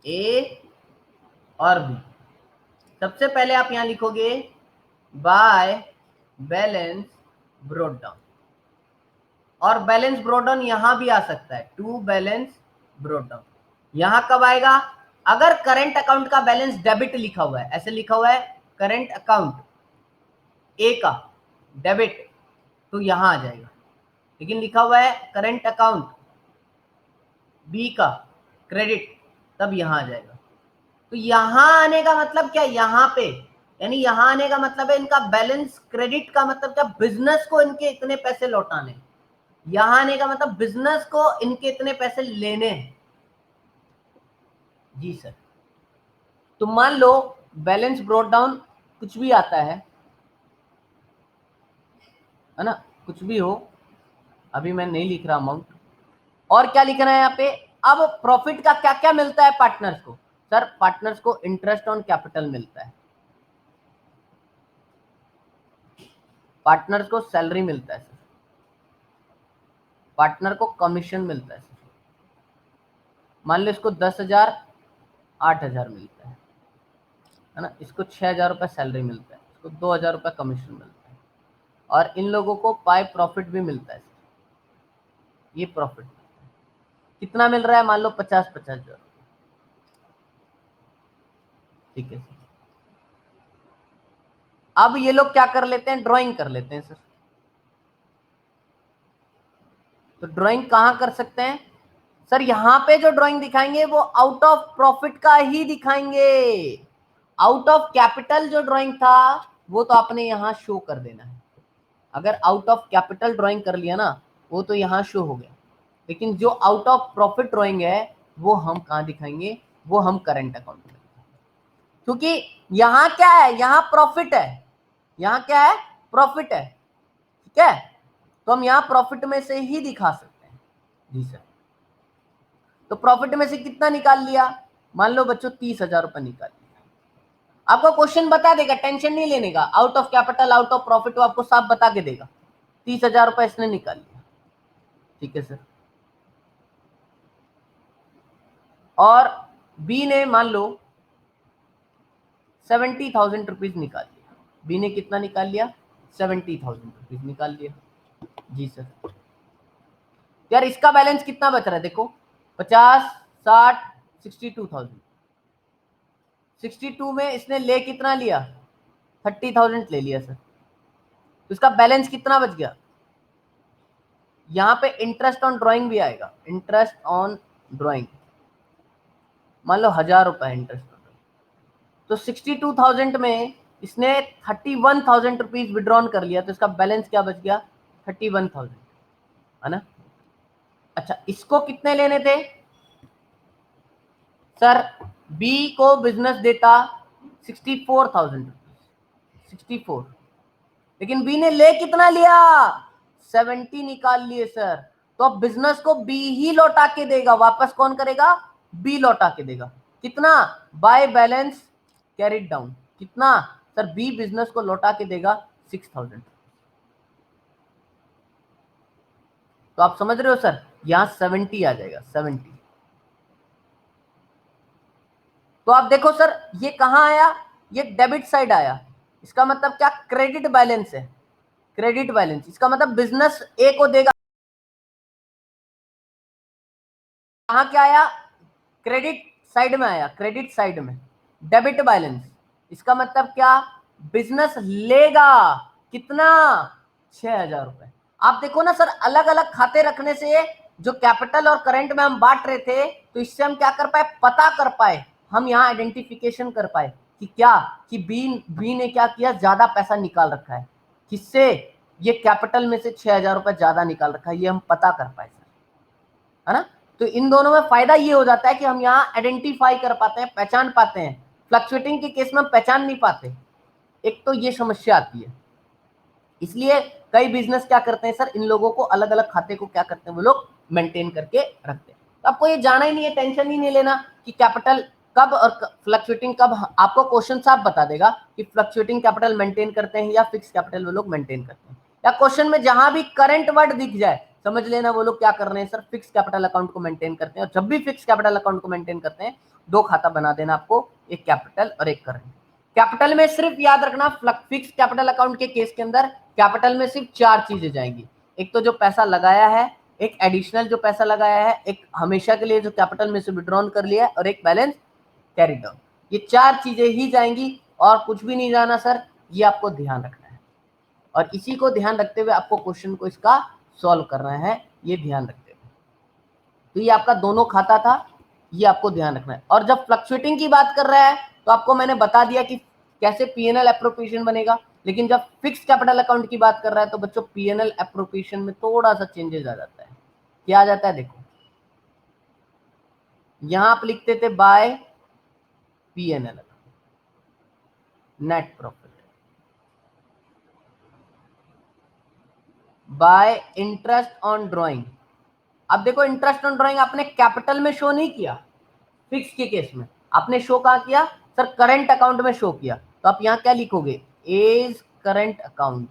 ए और बी। सबसे पहले आप यहां लिखोगे बाय बैलेंस ब्रोड डाउन, और बैलेंस ब्रोड डाउन यहां भी आ सकता है, टू बैलेंस ब्रोड डाउन। यहां कब आएगा, अगर करंट अकाउंट का बैलेंस डेबिट लिखा हुआ है, ऐसे लिखा हुआ है करंट अकाउंट ए का डेबिट, तो यहां आ जाएगा। लेकिन लिखा हुआ है करंट अकाउंट बी का क्रेडिट, तब यहां आ जाएगा। तो यहां आने का मतलब क्या, यहां पे, यानी यहां आने का मतलब है इनका बैलेंस क्रेडिट का मतलब क्या, बिजनेस को इनके इतने पैसे लौटाने। यहां आने का मतलब बिजनेस को इनके इतने पैसे लेने हैं। जी सर, तो मान लो बैलेंस ब्रॉट डाउन कुछ भी आता है ना, कुछ भी हो, अभी मैं नहीं लिख रहा अमाउंट। और क्या लिखना है यहाँ पे, अब प्रॉफिट का क्या क्या मिलता है पार्टनर्स को? सर पार्टनर्स को इंटरेस्ट ऑन कैपिटल मिलता है, पार्टनर्स को सैलरी मिलता है सर, पार्टनर को कमीशन मिलता है सर। मान लो इसको 10,000 8,000 मिलता है ना, इसको 6,000 रुपये सैलरी मिलता है, इसको 2,000 रुपये कमीशन मिलता है, और इन लोगों को पाई प्रॉफिट भी मिलता है सर। ये प्रॉफिट कितना मिल रहा है, मान लो 50,000। ठीक है सर। अब ये लोग क्या कर लेते हैं, ड्राइंग कर लेते हैं सर। तो ड्राइंग कहां कर सकते हैं सर? यहां पे जो ड्राइंग दिखाएंगे वो आउट ऑफ प्रॉफिट का ही दिखाएंगे। आउट ऑफ कैपिटल जो ड्राइंग था वो तो आपने यहां शो कर देना है। अगर आउट ऑफ कैपिटल ड्राइंग कर लिया ना, वो तो यहां शो हो गया, लेकिन जो आउट ऑफ प्रॉफिट ड्राइंग है वो हम कहां दिखाएंगे, वो हम करंट अकाउंट में, क्योंकि यहां क्या है, यहां प्रॉफिट है, यहां क्या है, प्रॉफिट है। ठीक है, तो हम यहां प्रॉफिट में से ही दिखा सकते हैं। जी सर। तो प्रॉफिट में से कितना निकाल लिया, मान लो बच्चों 30,000 रुपए निकाल लिया। आपको क्वेश्चन बता देगा, टेंशन नहीं लेने का, out of capital out of profit वो आपको साफ बता के देगा। 30,000 रुपए इसने निकाल लिया। ठीक है सर। और बी ने मान लो 70,000 रुपीज निकाल लिया। बी ने कितना निकाल लिया, 70,000 रुपीज निकाल लिया। जी सर। यार इसका बैलेंस कितना बच रहा है देखो, 50 60 62,000। 62 में इसने ले कितना लिया, 30,000 ले लिया सर। तो इसका बैलेंस कितना बच गया, यहां पे इंटरेस्ट ऑन ड्राइंग भी आएगा, इंटरेस्ट ऑन ड्राइंग मान लो 1,000 रुपए इंटरेस्ट। तो 62,000 में इसने 31,000 रुपीज विड्रॉन कर लिया, तो इसका बैलेंस क्या बच गया, 31,000, है ना। अच्छा इसको कितने लेने थे सर, बी को बिजनेस देता 64,000 रुपीज, 64, लेकिन बी ने ले कितना लिया, 70 निकाल लिए सर। तो अब बिजनेस को बी ही लौटा के देगा, वापस कौन करेगा, बी लौटा के देगा। कितना, बाय बैलेंस कैरिड डाउन, कितना सर, बी बिजनेस को लौटा के देगा 6,000। तो आप समझ रहे हो सर, यहां 70 आ जाएगा, 70। तो आप देखो सर ये कहां आया, ये डेबिट साइड आया, इसका मतलब क्या, क्रेडिट बैलेंस है, क्रेडिट बैलेंस, इसका मतलब बिजनेस ए को देगा। कहां क्या आया, क्रेडिट साइड में आया, क्रेडिट साइड में डेबिट बैलेंस, इसका मतलब क्या, बिजनेस लेगा कितना, 6,000 रुपए। आप देखो ना सर, अलग अलग खाते रखने से जो कैपिटल और करंट में हम बांट रहे थे, तो इससे हम क्या कर पाए, पता कर पाए, हम यहाँ आइडेंटिफिकेशन कर पाए कि क्या, कि बी ने क्या किया, ज्यादा पैसा निकाल रखा है, किससे, ये कैपिटल में से 6,000 रुपए ज्यादा निकाल रखा है, ये हम पता कर पाए सर, है ना। तो इन दोनों में फायदा ये हो जाता है कि हम यहाँ आइडेंटिफाई कर पाते हैं, पहचान पाते हैं। फ्लक्चुएटिंग के केस में हम पहचान नहीं पाते, एक तो ये समस्या आती है। इसलिए कई बिजनेस क्या करते हैं सर, इन लोगों को अलग अलग खाते को क्या करते हैं, वो लोग मेंटेन करके रखते हैं। तो आपको ये जाना ही नहीं है, टेंशन ही नहीं लेना कि कैपिटल कब और फ्लक्चुएटिंग कब, आपको क्वेश्चन साफ बता देगा कि फ्लक्चुएटिंग कैपिटल मेंटेन करते हैं या फिक्स कैपिटल वो लोग मेंटेन करते हैं। या क्वेश्चन में जहां भी करंट वर्ड दिख जाए, समझ लेना वो लोग क्या कर रहे हैं सर, फिक्स कैपिटल अकाउंट को मेंटेन करते हैं। और जब भी फिक्स कैपिटल अकाउंट को मेंटेन करते हैं, दो खाता बना देना आपको, एक कैपिटल और एक करंट। कैपिटल में सिर्फ याद रखना, फिक्स कैपिटल अकाउंट के केस के अंदर कैपिटल में सिर्फ 4 चीजें जाएंगी, एक तो जो पैसा लगाया है, एक एडिशनल जो पैसा लगाया है, एक हमेशा के लिए जो कैपिटल में से विड्रॉन कर लिया है, और एक बैलेंस कैरी डाउन। ये 4 चीजें ही जाएंगी और कुछ भी नहीं जाना सर, ये आपको ध्यान रखना है। और इसी को ध्यान रखते हुए आपको क्वेश्चन को इसका सॉल्व करना है, ये ध्यान रखते हुए। तो ये आपका दोनों खाता था, ये आपको ध्यान रखना है। और जब फ्लक्चुएटिंग की बात कर रहा है, तो आपको मैंने बता दिया कि कैसे पीएनएल एप्रोप्रिएशन बनेगा। लेकिन जब फिक्स कैपिटल अकाउंट की बात कर रहा है, तो बच्चों पीएनएल एप्रोप्रिएशन में थोड़ा सा चेंजेस आ जाता है। क्या आ जाता है देखो, यहां आप लिखते थे by PNL, net profit by interest on drawing. अब देखो इंटरेस्ट ऑन ड्रॉइंग आपने कैपिटल में शो नहीं किया, फिक्स के केस में आपने शो कहां किया सर, करंट अकाउंट में शो किया। तो आप यहां क्या लिखोगे, एज करंट अकाउंट,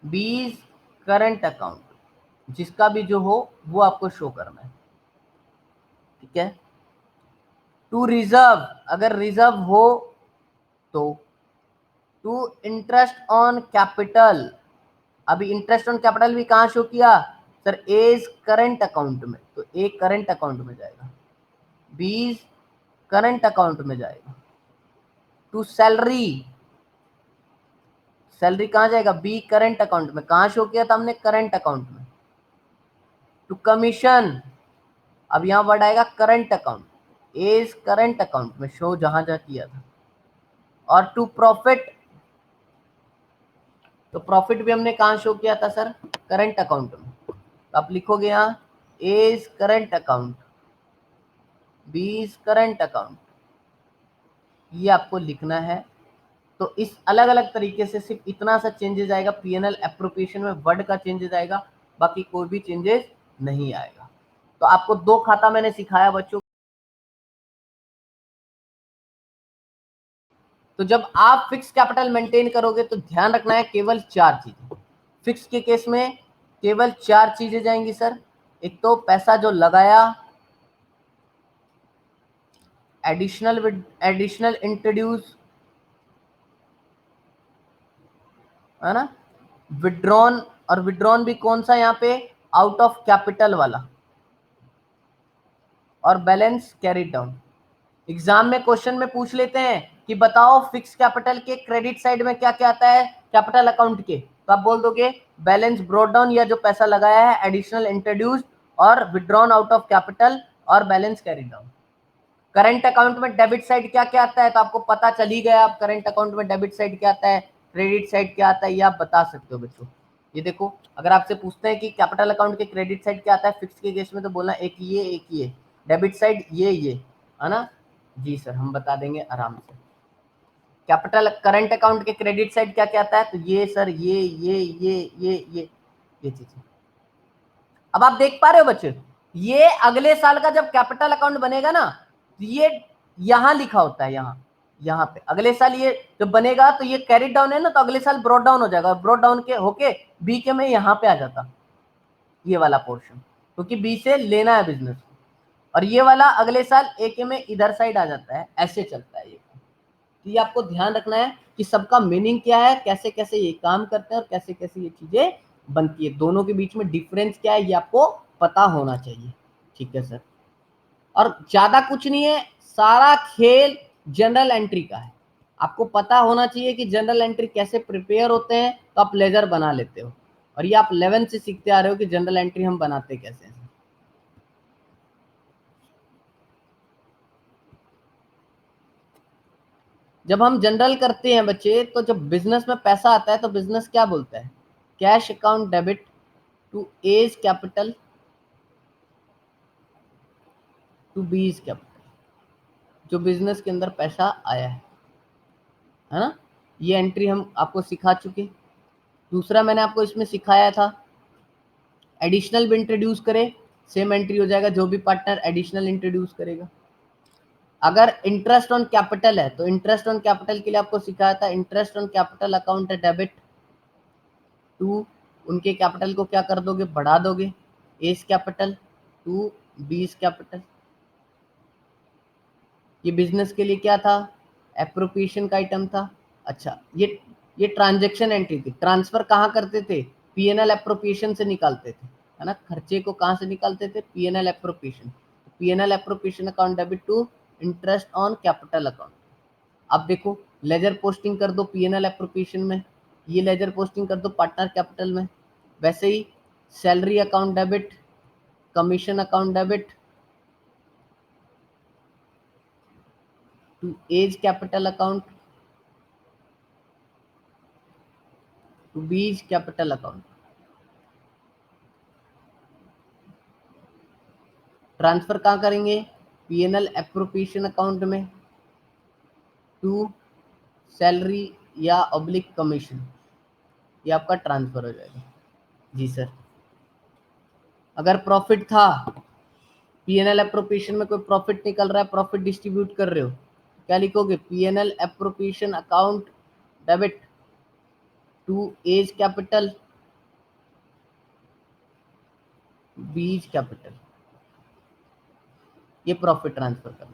बीज करंट अकाउंट, जिसका भी जो हो वो आपको शो करना है, ठीक है। टू रिजर्व, अगर रिजर्व हो तो टू इंटरेस्ट ऑन कैपिटल, अभी इंटरेस्ट ऑन कैपिटल भी कहां शो किया सर, एज करंट अकाउंट में, तो ए करंट अकाउंट में जाएगा, बीज करंट अकाउंट में जाएगा। टू सैलरी, सैलरी कहां जाएगा, बी करंट अकाउंट में, कहां शो किया था हमने, करंट अकाउंट में। टू कमीशन, अब यहां वर्ड आएगा current account, as current account में शो जहां जहां किया था। और टू प्रॉफिट, तो प्रॉफिट भी हमने कहां शो किया था सर, करंट अकाउंट में। तो आप लिखोगे यहां एज करंट अकाउंट, बीज करंट अकाउंट, ये आपको लिखना है। तो इस अलग अलग तरीके से सिर्फ इतना सा चेंजेस आएगा, पीएनएल एप्रोप्रिएशन में वर्ड का चेंजेस आएगा, बाकी कोई भी चेंजेस नहीं आएगा। तो आपको दो खाता मैंने सिखाया बच्चों। तो जब आप फिक्स कैपिटल मेंटेन करोगे तो ध्यान रखना है केवल चार चीजें। फिक्स के केस में केवल चार चीजें जाएंगी सर। एक तो पैसा जो लगाया, एडिशनल इंट्रोड्यूस, है ना, विड्रॉन, और विड्रॉन भी कौन सा यहाँ पे, आउट ऑफ कैपिटल वाला, और बैलेंस कैरिड डाउन। एग्जाम में क्वेश्चन में पूछ लेते हैं कि बताओ फिक्स कैपिटल के क्रेडिट साइड में क्या क्या आता है कैपिटल अकाउंट के, तो आप बोल दोगे बैलेंस ब्रॉट डाउन, या जो पैसा लगाया है, एडिशनल इंट्रोड्यूस, और विड्रॉन आउट ऑफ कैपिटल, और balance carried down. Current account में डेबिट साइड क्या क्या आता है, तो आपको पता चल ही गया, आप करंट अकाउंट में डेबिट साइड क्या आता है, क्रेडिट साइड क्या आता है, ये आप बता सकते हो बच्चों। ये देखो, अगर आपसे पूछते हैं कि कैपिटल अकाउंट के क्रेडिट साइड क्या आता है फिक्स के केस में, तो बोलना एक ये डेबिट साइड ये, है ना। जी सर, हम बता देंगे आराम से। कैपिटल करंट अकाउंट के क्रेडिट साइड क्या क्या आता है, तो ये सर, ये चीज। अब आप देख पा रहे हो बच्चे, ये अगले साल का जब कैपिटल अकाउंट बनेगा ना, ये यहां लिखा होता है, यहाँ पे अगले साल ये जब बनेगा तो ये कैरी डाउन है ना, तो अगले साल ब्रॉड डाउन हो जाएगा, ब्रॉड डाउन के होके बी के में यहाँ पे आ जाता ये वाला पोर्शन, क्योंकि बी से लेना है बिजनेस, और ये वाला अगले साल ए के में इधर साइड आ जाता है, ऐसे चलता है ये। तो ये आपको ध्यान रखना है कि सबका मीनिंग क्या है, कैसे कैसे ये काम करते हैं, और कैसे कैसे ये चीजें बनती है, दोनों के बीच में डिफरेंस क्या है ये आपको पता होना चाहिए, ठीक है सर। और ज्यादा कुछ नहीं है, सारा खेल जनरल एंट्री का है। आपको पता होना चाहिए कि जनरल एंट्री कैसे प्रिपेयर होते हैं, तो आप लेजर बना लेते हो, और ये आप 11 से सीखते आ रहे हो कि जनरल एंट्री हम बनाते कैसे हैं। जब हम जनरल करते हैं बच्चे, तो जब बिजनेस में पैसा आता है तो बिजनेस क्या बोलता है, cash account debit to as capital to B's capital, जो बिजनेस के अंदर पैसा आया है ना, ये एंट्री हम आपको सिखा चुके। दूसरा मैंने आपको इसमें सिखाया था, एडिशनल भी इंट्रोड्यूस करे, सेम एंट्री हो जाएगा, जो भी पार्टनर एडिशनल इंट्रोड्यूस करेगा। अगर इंटरेस्ट ऑन कैपिटल है, तो इंटरेस्ट ऑन कैपिटल के लिए आपको सिखाया था, इंटरेस्ट ऑन कैपिटल अकाउंट है डेबिट टू, उनके कैपिटल को क्या कर दोगे, बढ़ा दोगे, as capital to B's capital. ये बिजनेस के लिए क्या था, एप्रोप्रिएशन का आइटम था। अच्छा, ये ट्रांजैक्शन एंट्री थी, ट्रांसफर कहाँ करते थे, पीएनएल एप्रोप्रिएशन से निकालते थे, है ना, खर्चे को कहाँ से निकालते थे, PNL appropriation, PNL appropriation account debit to interest on capital account. अब देखो, लेजर पोस्टिंग कर दो पीएनएल एप्रोप्रिएशन में, ये लेजर पोस्टिंग कर दो पार्टनर कैपिटल में। वैसे ही salary account debit, commission account debit to as capital account to B's capital account. Transfer कहाँ करेंगे, पीएनएल एप्रोप्रिएशन अकाउंट में टू सैलरी या ऑब्लिक कमीशन, ये आपका ट्रांसफर हो जाएगा। जी सर। अगर प्रॉफिट था, पीएनएल एप्रोप्रिएशन में कोई प्रॉफिट निकल रहा है, प्रॉफिट डिस्ट्रीब्यूट कर रहे हो, क्या लिखोगे? PNL appropriation account debit to as capital B's capital, ये प्रॉफिट ट्रांसफर करना।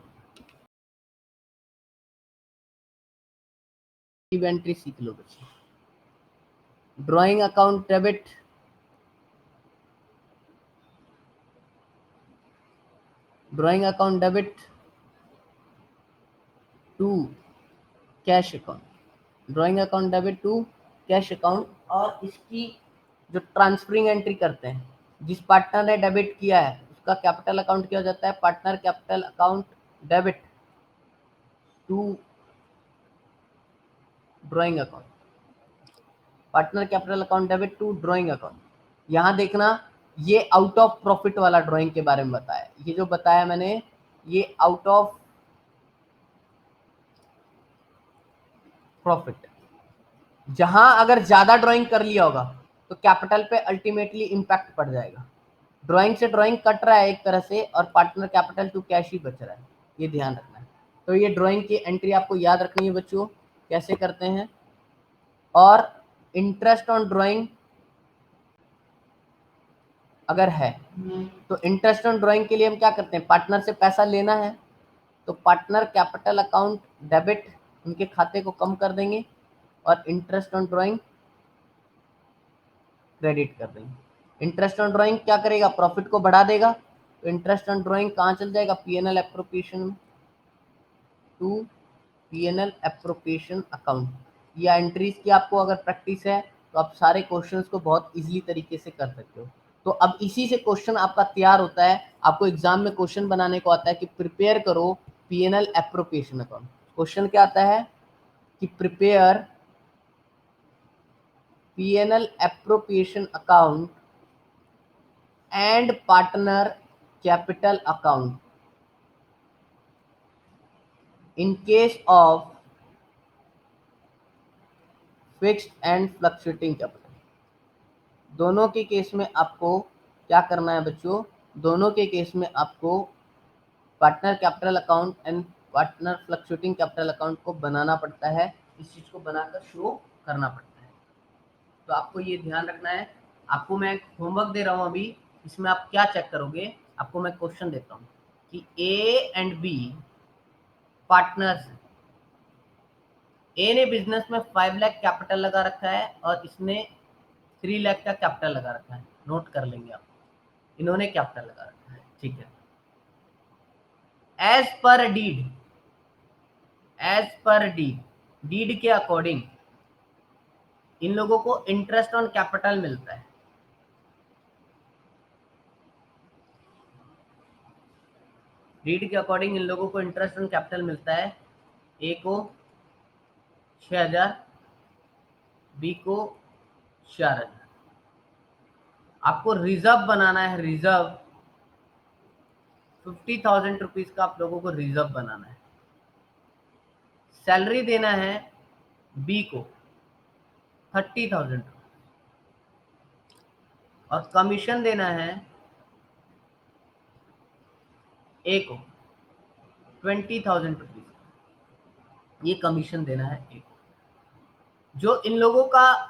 इन्वेंट्री सीख लो बच्चे। Drawing account debit to cash account, drawing account debit to cash account, और इसकी जो ट्रांसफरिंग एंट्री करते हैं, जिस पार्टनर ने डेबिट किया है उसका कैपिटल अकाउंट क्या हो जाता है? Partner capital account debit to drawing account, partner capital account debit to drawing account. यहां देखना, ये आउट ऑफ प्रॉफिट वाला ड्राइंग के बारे में बताया, ये जो बताया मैंने ये आउट ऑफ प्रॉफिट। जहां अगर ज्यादा ड्राइंग कर लिया होगा तो कैपिटल पे अल्टीमेटली इंपैक्ट पड़ जाएगा। ड्राइंग से ड्राइंग कट रहा है एक तरह से, और पार्टनर कैपिटल टू कैश ही बच रहा है, ये ध्यान रखना है। तो ये ड्राइंग की एंट्री आपको याद रखनी है बच्चों, कैसे करते हैं। और इंटरेस्ट ऑन ड्राइंग अगर है तो इंटरेस्ट ऑन ड्राइंग के लिए हम क्या करते हैं? पार्टनर से पैसा लेना है तो पार्टनर कैपिटल अकाउंट डेबिट उनके खाते को कम कर देंगे, और इंटरेस्ट ऑन ड्राइंग क्रेडिट कर देंगे। इंटरेस्ट ऑन ड्राइंग क्या करेगा? प्रॉफिट को बढ़ा देगा। तो इंटरेस्ट ऑन ड्राइंग कहाँ चल जाएगा? PNL appropriation to PNL appropriation account. ये एंट्रीज की आपको अगर प्रैक्टिस है तो आप सारे क्वेश्चंस को बहुत इजीली तरीके से कर सकते हो। तो अब इसी से क्वेश्चन आपका तैयार होता है। आपको एग्जाम में क्वेश्चन बनाने को आता है कि प्रिपेयर करो पीएनएल एप्रोप्रिएशन अकाउंट। क्वेश्चन क्या आता है कि prepare PNL appropriation account and partner capital account in case of fixed and fluctuating capital. दोनों के केस में आपको क्या करना है बच्चों? दोनों के केस में आपको partner capital account and partner fluctuating capital account को बनाना पड़ता है। इस चीज को बनाकर शो करना पड़ता है। तो आपको ये ध्यान रखना है। आपको मैं होमवर्क दे रहा हूँ अभी, इसमें आप क्या चेक करोगे? आपको मैं क्वेश्चन देता हूँ कि ए एंड बी पार्टनर्स, ए ने बिजनेस में 5 लाख कैपिटल लगा रखा है और इसने 3 लाख का कैपिटल लगा रखा है। नोट कर लेंगे आप, इन्होंने कैपिटल लगा रखा है, ठीक है। एज पर डीड, डीड के अकॉर्डिंग इन लोगों को इंटरेस्ट ऑन कैपिटल मिलता है। डीड के अकॉर्डिंग इन लोगों को इंटरेस्ट ऑन कैपिटल मिलता है। ए को 6,000, बी को 4,000। आपको रिजर्व बनाना है, रिजर्व 50,000 रुपीज का आप लोगों को रिजर्व बनाना है। सैलरी देना है बी को 30,000 और कमीशन देना है ए को 20,000 रुपीज। ये कमीशन देना है ए को। जो इन लोगों का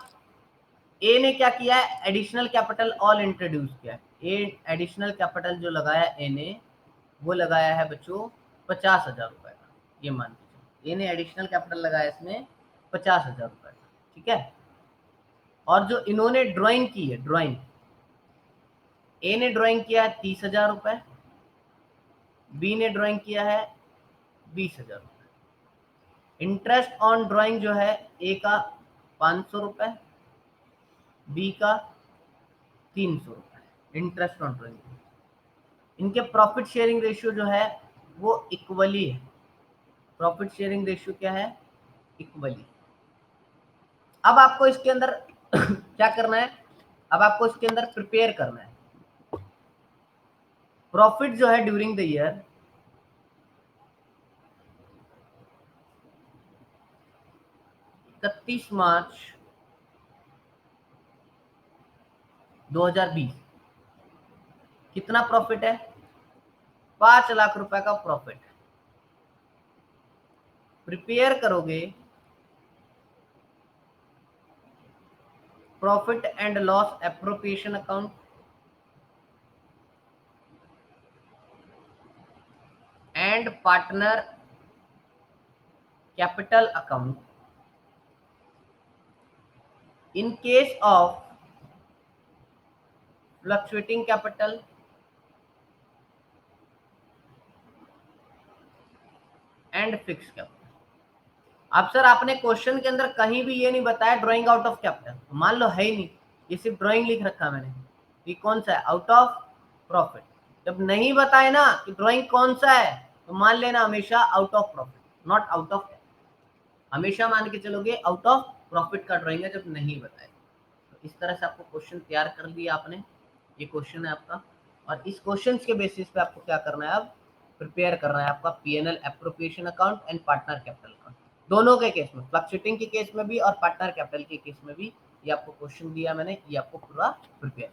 ए ने क्या किया है? एडिशनल कैपिटल ऑल इंट्रोड्यूस किया है। ए एडिशनल कैपिटल जो लगाया ए ने, वो लगाया है बच्चों 50,000 रुपए का। ये मान लीजिए ए ने एडिशनल कैपिटल लगाया इसमें 50,000 रुपए का, ठीक है। और जो इन्होंने ड्राइंग की है, ड्राइंग ए ने ड्राइंग किया है 30,000 रुपए, बी ने ड्राइंग किया है 20,000 रुपए। इंटरेस्ट ऑन ड्राइंग जो है ए का 500 रुपए, बी का 300 रुपए इंटरेस्ट ऑन ड्राइंग। इनके प्रॉफिट शेयरिंग रेशियो जो है वो इक्वली है। प्रॉफिट शेयरिंग रेशियो क्या है? इक्वली। अब आपको इसके अंदर क्या करना है? अब आपको इसके अंदर प्रिपेयर करना है प्रॉफिट जो है ड्यूरिंग द ईयर, 31 मार्च 2020 कितना प्रॉफिट है? 5 लाख रुपए का प्रॉफिट। प्रिपेयर करोगे profit and loss appropriation account, and partner capital account in case of fluctuating capital and fixed capital। अब सर आपने क्वेश्चन के अंदर कहीं भी ये नहीं बताया ड्राइंग आउट ऑफ कैपिटल, मान लो है ही नहीं, ये सिर्फ ड्राइंग लिख रखा मैंने, ये कौन सा है? Out of profit. जब नहीं बताए ना कि ड्राइंग कौन सा है तो मान लेना हमेशा out of profit, not out of, हमेशा मान के चलोगे आउट ऑफ प्रॉफिट का ड्राइंग है जब नहीं बताए। तो इस तरह से आपको क्वेश्चन तैयार कर लिया आपने, ये क्वेश्चन है आपका, और इस क्वेश्चन के बेसिस पे आपको क्या करना है, अब प्रिपेयर करना है आपका PNL appropriation account and partner capital account, दोनों के केस में, फ्लक्चुएटिंग के केस में भी और पार्टनर कैपिटल के केस में भी। ये आपको क्वेश्चन दिया मैंने, ये आपको पूरा प्रिपेयर